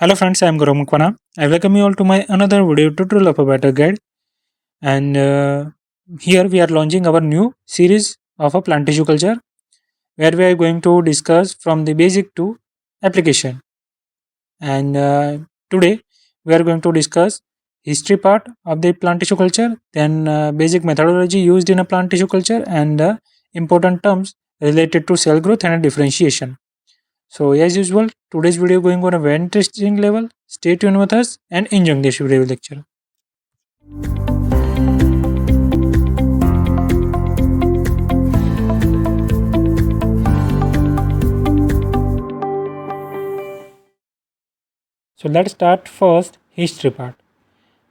Hello friends, I am Gaurav Mukwana. I welcome you all to my another video tutorial of a better guide. And here we are launching our new series of a plant tissue culture, where we are going to discuss from the basic to application. And today we are going to discuss history part of the plant tissue culture, then basic methodology used in a plant tissue culture, and important terms related to cell growth and differentiation. So as usual, today's video going on a very interesting level. Stay tuned with us and enjoy this video lecture. So let's start first history part.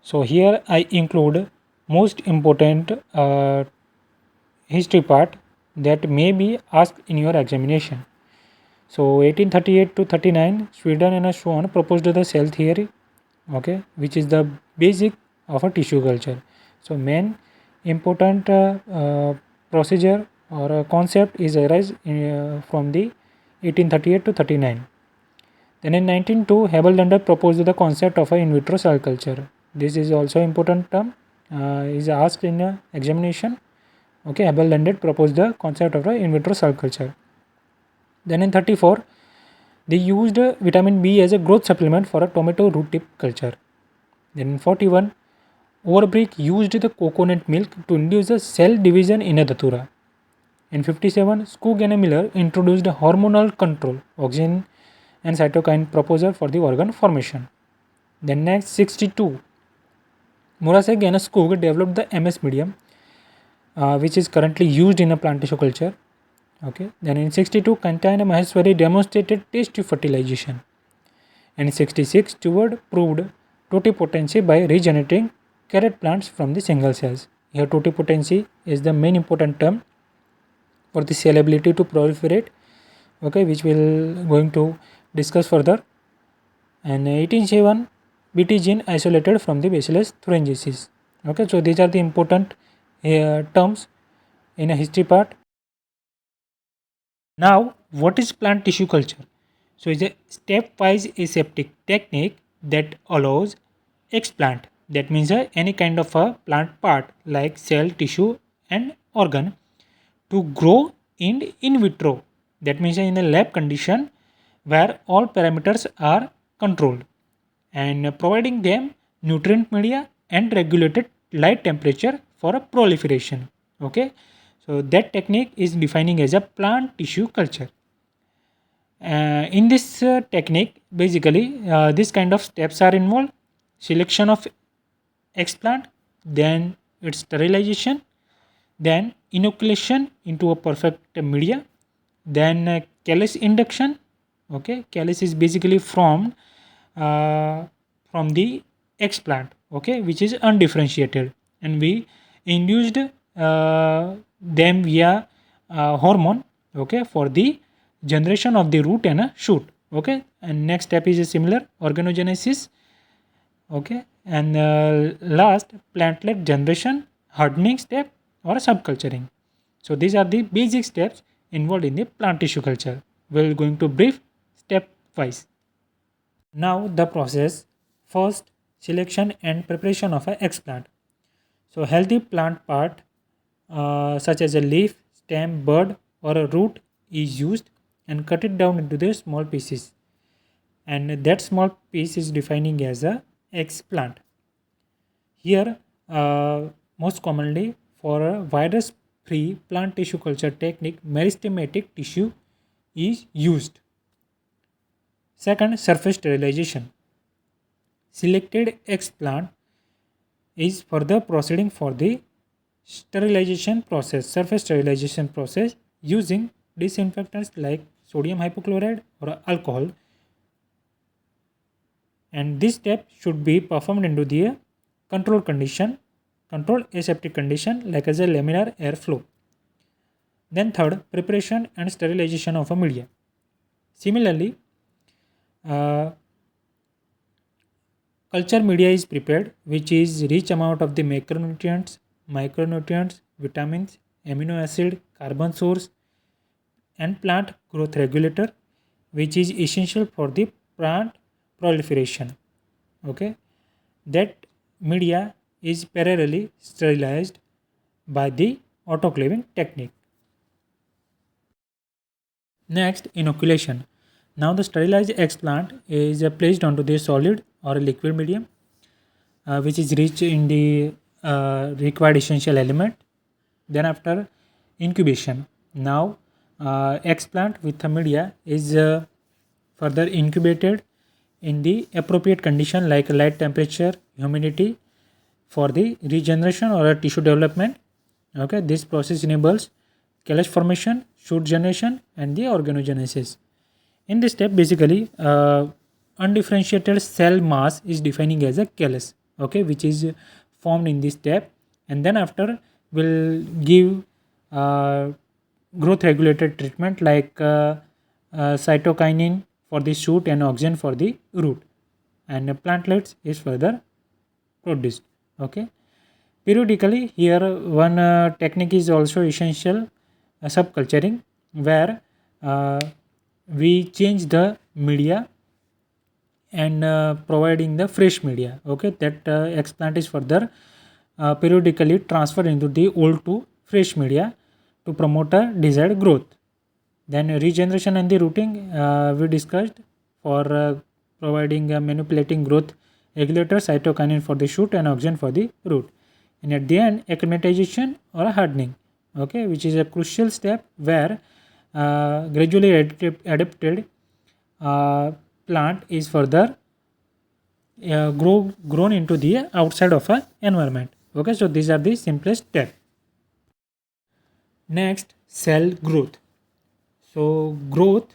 So here I include most important history part that may be asked in your examination. So 1838 to 39, Sweden and Schwann proposed the cell theory, okay, which is the basic of a tissue culture. So main important procedure or concept is arise from the 1838 to 39. Then in 1902, Hebel proposed the concept of a in vitro cell culture. This is also important term, is asked in examination. Okay, Hebel proposed the concept of a in vitro cell culture. Then in 34, they used vitamin B as a growth supplement for a tomato root tip culture. Then in 41, Overbrick used the coconut milk to induce a cell division in a datura. In 57, Skoog and Miller introduced hormonal control, oxygen and cytokine proposal for the organ formation. Then next 62, Murasek and Skoog developed the MS medium, which is currently used in a plant tissue culture. Okay. Then in 62, Kanta and Maheshwari demonstrated taste tube fertilization. And in 66, Stewart proved totipotency by regenerating carrot plants from the single cells. Here totipotency is the main important term for the cell ability to proliferate, okay, which we'll going to discuss further. And 1807, BT gene isolated from the bacillus thuringiensis. Okay, so these are the important terms in a history part. Now, what is plant tissue culture? So it's a stepwise aseptic technique that allows explant, that means any kind of a plant part like cell, tissue and organ, to grow in vitro, that means in a lab condition where all parameters are controlled, and providing them nutrient media and regulated light temperature for a proliferation. Okay, so that technique is defining as a plant tissue culture. In this technique, basically, this kind of steps are involved: selection of explant, then its sterilization, then inoculation into a perfect media, then callus induction. Okay, callus is basically uh, from the explant, okay, which is undifferentiated, and we induced them via hormone, okay, for the generation of the root and a shoot. Okay, and next step is a similar organogenesis. Okay, and last plantlet generation, hardening step or subculturing. So these are the basic steps involved in the plant tissue culture. We're going to brief step wise. Now the process: first, selection and preparation of an explant. So healthy plant part such as a leaf, stem, bud or a root is used and cut it down into the small pieces, and that small piece is defining as a explant. Here, most commonly for a virus-free plant tissue culture technique, meristematic tissue is used. Second, surface sterilization. Selected explant is further proceeding for the sterilization process, surface sterilization process, using disinfectants like sodium hypochlorite or alcohol, and this step should be performed into the controlled condition, controlled aseptic condition like as a laminar air flow. Then third, preparation and sterilization of a media. Similarly, uh, culture media is prepared, which is rich amount of the macronutrients, micronutrients, vitamins, amino acid, carbon source, and plant growth regulator, which is essential for the plant proliferation. Okay, that media is parallelly sterilized by the autoclaving technique. Next, inoculation. Now the sterilized explant is placed onto the solid or a liquid medium, which is rich in the required essential element. Then after incubation, now explant with the media is further incubated in the appropriate condition like light temperature, humidity for the regeneration or tissue development. Okay, this process enables callus formation, shoot generation, and the organogenesis. In this step, basically, undifferentiated cell mass is defining as a callus, okay, which is formed in this step, and then after will give uh, growth regulated treatment like cytokinin for the shoot and oxygen for the root, and plantlets is further produced. Okay, periodically here one technique is also essential, subculturing, where uh, we change the media and providing the fresh media. Okay, that explant is further periodically transferred into the old to fresh media to promote a desired growth. Then regeneration and the rooting we discussed for providing manipulating growth regulator, cytokinin for the shoot and oxygen for the root. And at the end, acclimatization or hardening, okay, which is a crucial step where gradually adapted plant is further grown into the outside of a environment. Okay, so these are the simplest step. Next, cell growth. So growth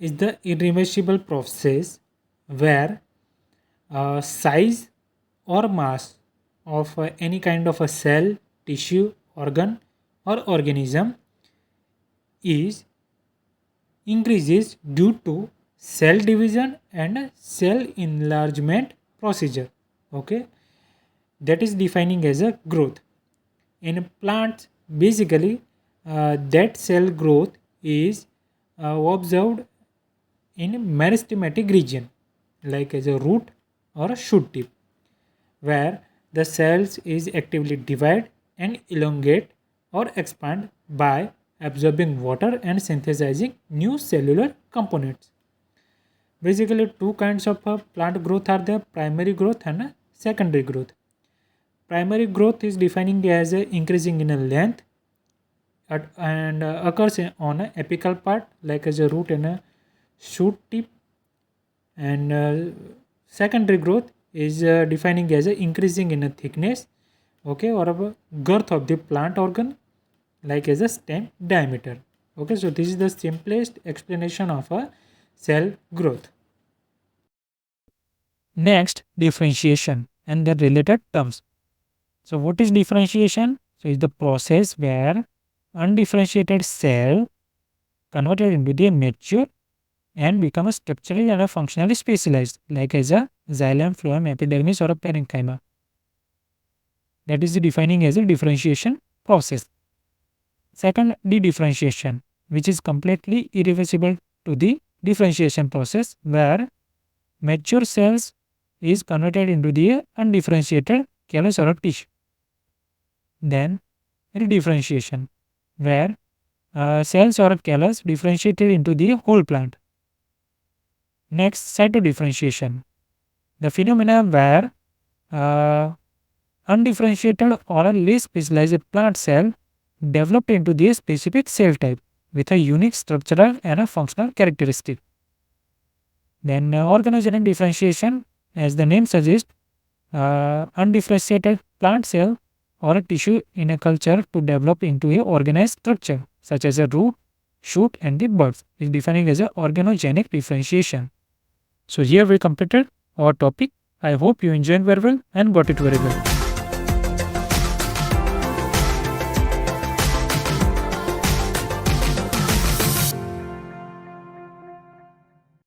is the irreversible process where size or mass of any kind of a cell, tissue, organ, or organism is increases due to cell division and cell enlargement procedure. Okay, that is defining as a growth. In plants, basically, that cell growth is observed in meristematic region, like as a root or a shoot tip, where the cells is actively divide and elongate or expand by absorbing water and synthesizing new cellular components. Basically, two kinds of plant growth are there: primary growth and secondary growth. Primary growth is defining as increasing in a length and occurs on a apical part like as a root and a shoot tip, and secondary growth is defining as increasing in a thickness, okay, or a girth of the plant organ like as a stem diameter. Okay, so this is the simplest explanation of a cell growth. Next, differentiation and their related terms. So what is differentiation? So it's the process where undifferentiated cell converted into the mature and become a structurally and a functionally specialized, like as a xylem, phloem, epidermis, or a parenchyma. That is the defining as a differentiation process. Second, dedifferentiation, which is completely irreversible to the differentiation process, where mature cells is converted into the undifferentiated callus or a tissue. Then redifferentiation, where cells or callus differentiated into the whole plant. Next, cytodifferentiation, the phenomena where undifferentiated or a less specialized plant cell developed into the specific cell type with a unique structural and a functional characteristic. Then organogenic differentiation, as the name suggests, undifferentiated plant cell or a tissue in a culture to develop into a organized structure such as a root, shoot, and the buds is defining as a organogenic differentiation. So here we completed our topic. I hope you enjoyed very well and got it very well.